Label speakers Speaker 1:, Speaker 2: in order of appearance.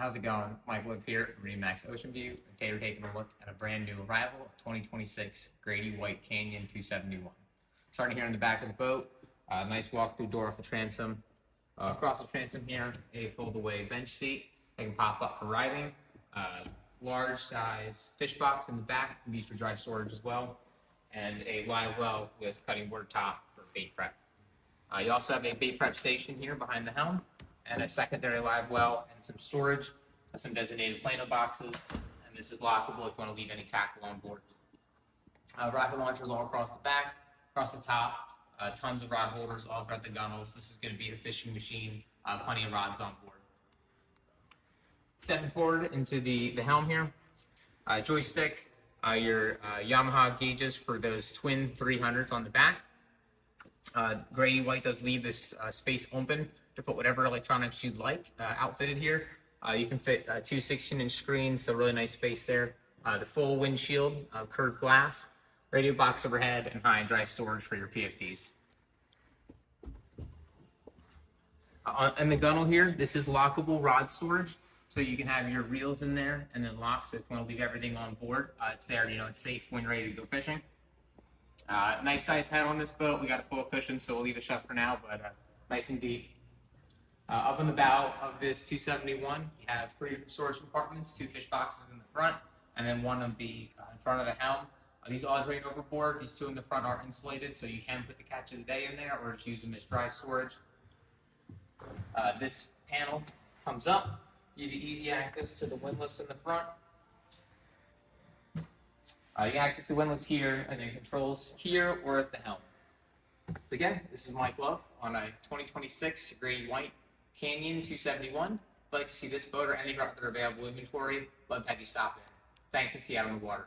Speaker 1: How's it going? Mike Liv here at MarineMax Ocean View. Today we're taking a look at a brand new arrival, 2026 Grady-White Canyon 271. Starting here in the back of the boat, nice walk-through door off the transom. Across the transom here, a fold-away bench seat. They can pop up for riding. Large size fish box in the back, can be used for dry storage as well. And a live well with cutting board top for bait prep. You also have a bait prep station here behind the helm, and a secondary live well and some storage, some designated plano boxes, and this is lockable if you want to leave any tackle on board. Rocket launchers all across the back, across the top, tons of rod holders all throughout the gunnels. This is going to be a fishing machine, plenty of rods on board. Stepping forward into the helm here, joystick, your Yamaha gauges for those twin 300s on the back. Grady-White does leave this space open to put whatever electronics you'd like outfitted here. You can fit two 16-inch screens, so really nice space there. The full windshield, curved glass, radio box overhead, and high and dry storage for your PFDs. And the gunnel here, this is lockable rod storage, so you can have your reels in there and then lock. So if you want to leave everything on board, it's there. It's safe when you're ready to go fishing. Nice size head on this boat. We got a full cushion, so we'll leave it shut for now, but nice and deep. Up on the bow of this 271, you have 3 different storage compartments, 2 fish boxes in the front, and then one of the in front of the helm. These all drain overboard. These 2 in the front are insulated, so you can put the catch of the day in there or just use them as dry storage. This panel comes up, give you easy access to the windlass in the front. You can access the windlass here and then controls here or at the helm. So again, this is Mike Love on a 2026 Grady-White Canyon 271. If you'd like to see this boat or any other available inventory, love to have you stop in. Thanks, and see you out on the water.